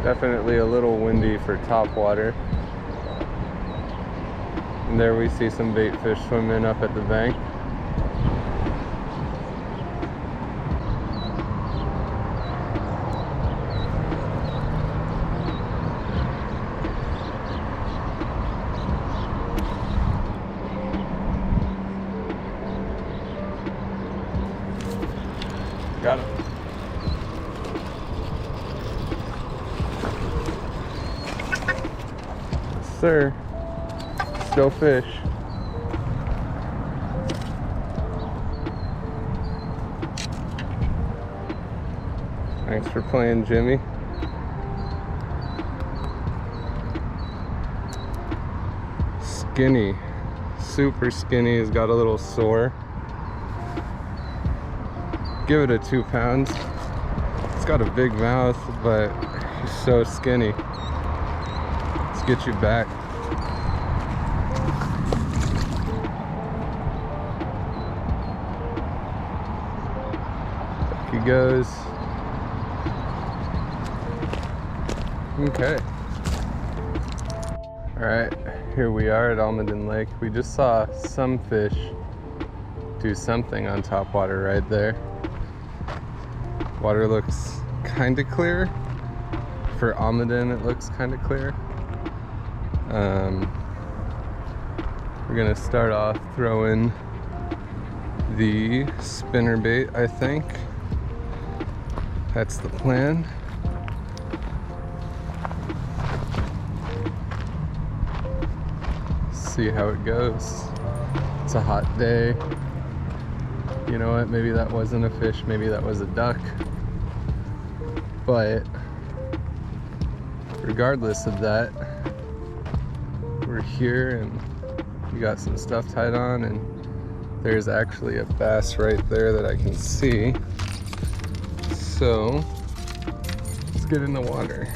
Definitely a little windy for top water. And there we see some bait fish swimming up at the bank. Got him. Yes, sir. Still fish. Thanks for playing, Jimmy. Skinny. Super skinny. He's got a little sore. Give it a 2 pounds. It's got a big mouth, but he's so skinny. Let's get you back. Back he goes. Okay. Alright, here we are at Almaden Lake. We just saw some fish do something on top water right there. Water looks kind of clear. For Almaden, it looks kind of clear. We're gonna start off throwing the spinner bait, I think. That's the plan. See how it goes. It's a hot day. You know what, maybe that wasn't a fish, maybe that was a duck. But regardless of that, we're here and we got some stuff tied on, and there's actually a bass right there that I can see. So let's get in the water.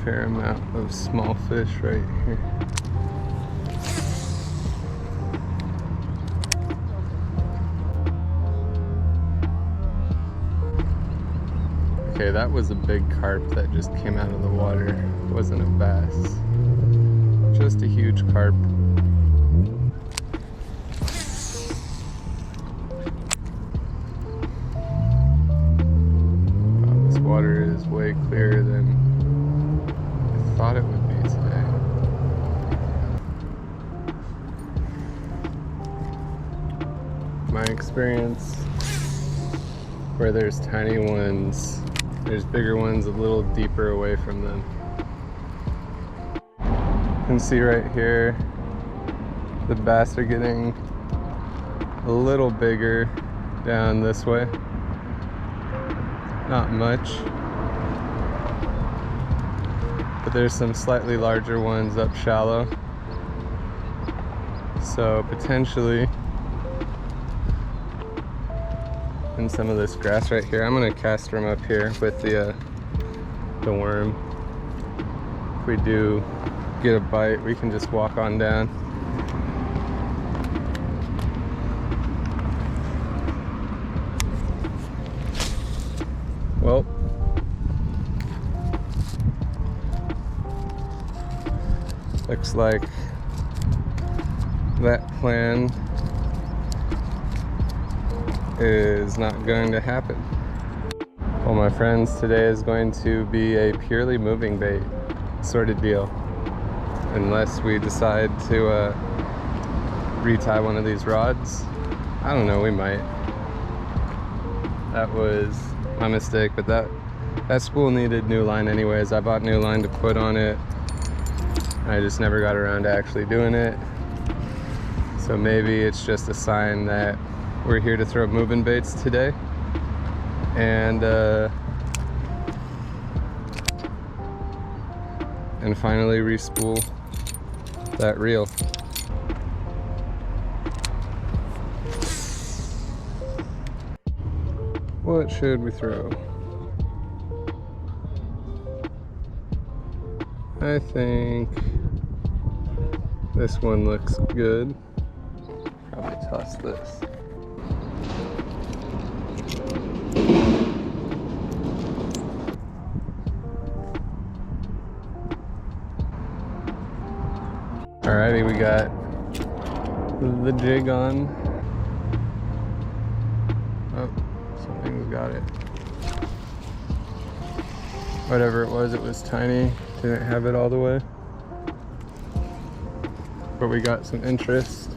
Fair amount of small fish right here. Okay, that was a big carp that just came out of the water. It wasn't a bass. Just a huge carp. Wow, this water is way clearer than I thought it would be today. My experience, where there's tiny ones, there's bigger ones a little deeper away from them. You can see right here, the bass are getting a little bigger down this way. Not much. But there's some slightly larger ones up shallow. So potentially, in some of this grass right here, I'm gonna cast from up here with the worm. If we do get a bite, we can just walk on down. Well, looks like that plan is not going to happen. Well, my friends, today is going to be a purely moving bait sort of deal, unless we decide to retie one of these rods. I don't know, we might. That was my mistake, but that spool needed new line anyways. I bought new line to put on it. I just never got around to actually doing it. So maybe it's just a sign that we're here to throw moving baits today, and finally re-spool that reel. What should we throw? I think this one looks good. Probably toss this. Alrighty, we got the jig on. Oh, something's got it. Whatever it was tiny. Didn't have it all the way. But we got some interest.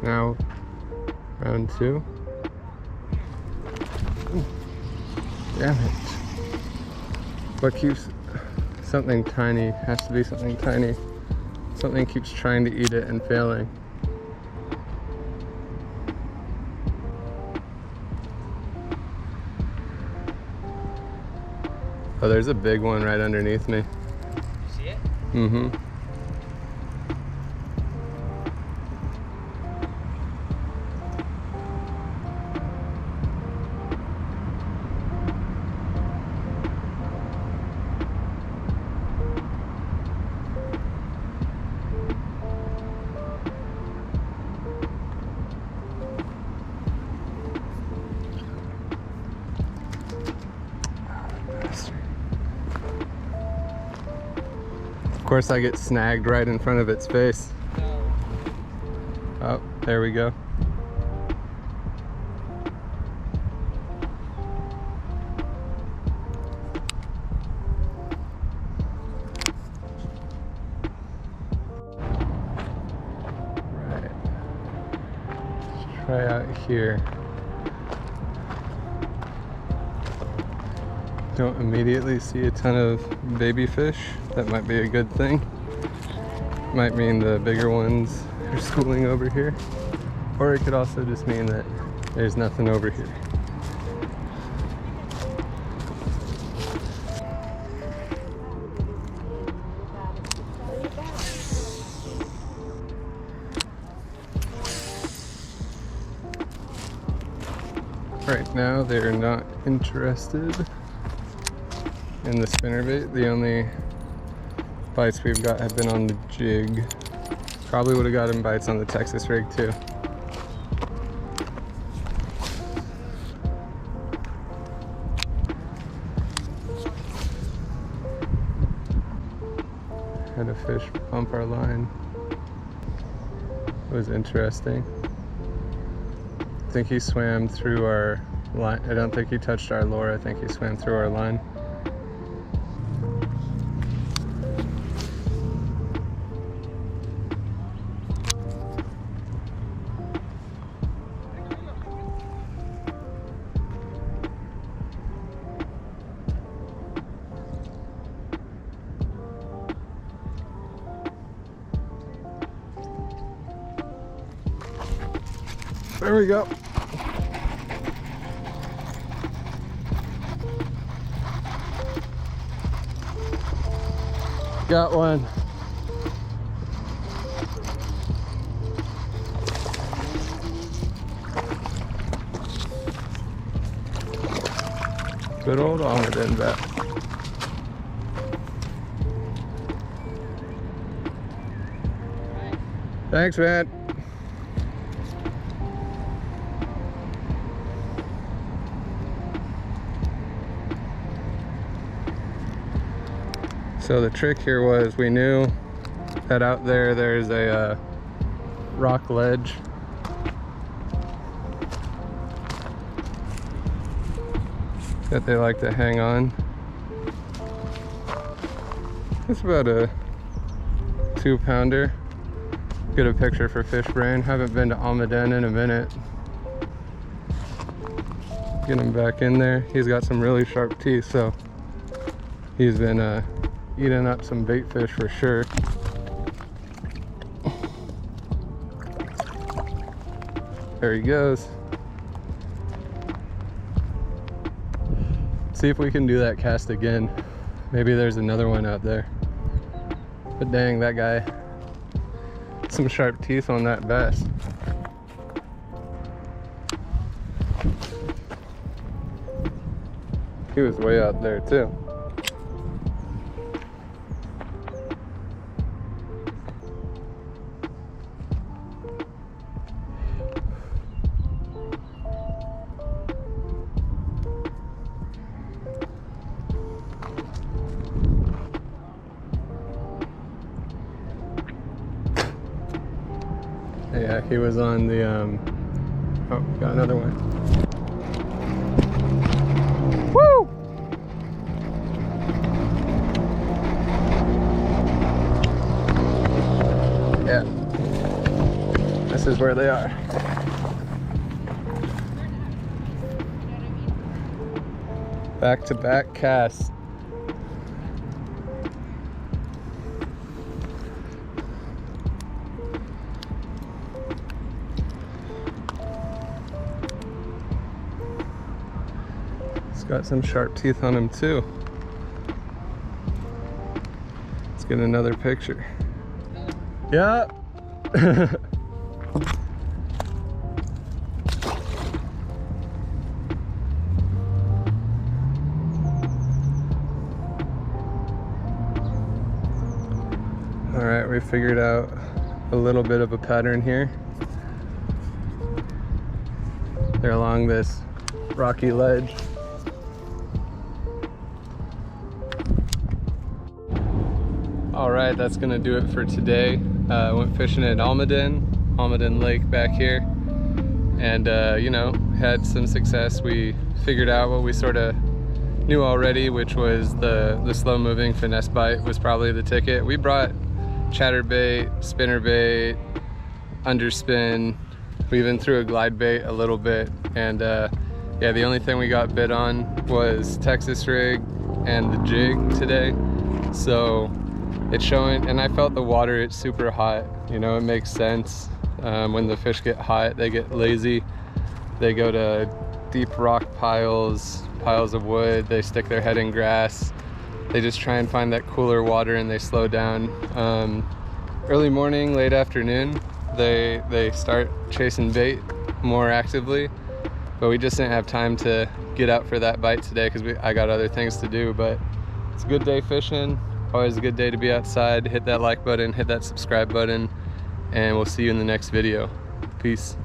Now, round 2. Ooh, damn it. What keeps something tiny? Has to be something tiny. Something keeps trying to eat it and failing. Oh, there's a big one right underneath me. You see it? Mm-hmm. Of course, I get snagged right in front of its face. Oh, there we go. Right. Let's try out here. Don't immediately see a ton of baby fish. That might be a good thing. Might mean the bigger ones are schooling over here. Or it could also just mean that there's nothing over here. Right now they're not interested in the spinnerbait. The only bites we've got have been on the jig. Probably would have gotten bites on the Texas rig too. Had a fish bump our line. It was interesting. I think he swam through our line. I don't think he touched our lure. I think he swam through our line. There we go. Got one. Good old Almaden bat. Thanks, man. So the trick here was we knew that out there there's a rock ledge. That they like to hang on. It's about a 2-pounder. Get a picture for Fish Brain. Haven't been to Almaden in a minute. Get him back in there. He's got some really sharp teeth, so he's been eating up some bait fish for sure. There he goes. See if we can do that cast again. Maybe there's another one out there. But dang, that guy, some sharp teeth on that bass. He was way out there too. Yeah, he was on the, oh, got another one. Woo! Yeah. This is where they are. Back-to-back casts. It's got some sharp teeth on him too. Let's get another picture. Yeah. All right, we figured out a little bit of a pattern here. They're along this rocky ledge. All right, that's gonna do it for today. Went fishing at Almaden Lake back here, and you know, had some success. We figured out what we sort of knew already, which was the slow moving finesse bite was probably the ticket. We brought chatterbait, spinnerbait, underspin. We even threw a glide bait a little bit, and yeah, the only thing we got bit on was Texas rig and the jig today. So it's showing, and I felt the water, it's super hot. You know, it makes sense. When the fish get hot, they get lazy. They go to deep rock piles of wood. They stick their head in grass. They just try and find that cooler water, and they slow down. Early morning, late afternoon, they start chasing bait more actively, but we just didn't have time to get out for that bite today because I got other things to do. But it's a good day fishing. Always a good day to be outside. Hit that like button, hit that subscribe button, and we'll see you in the next video. Peace.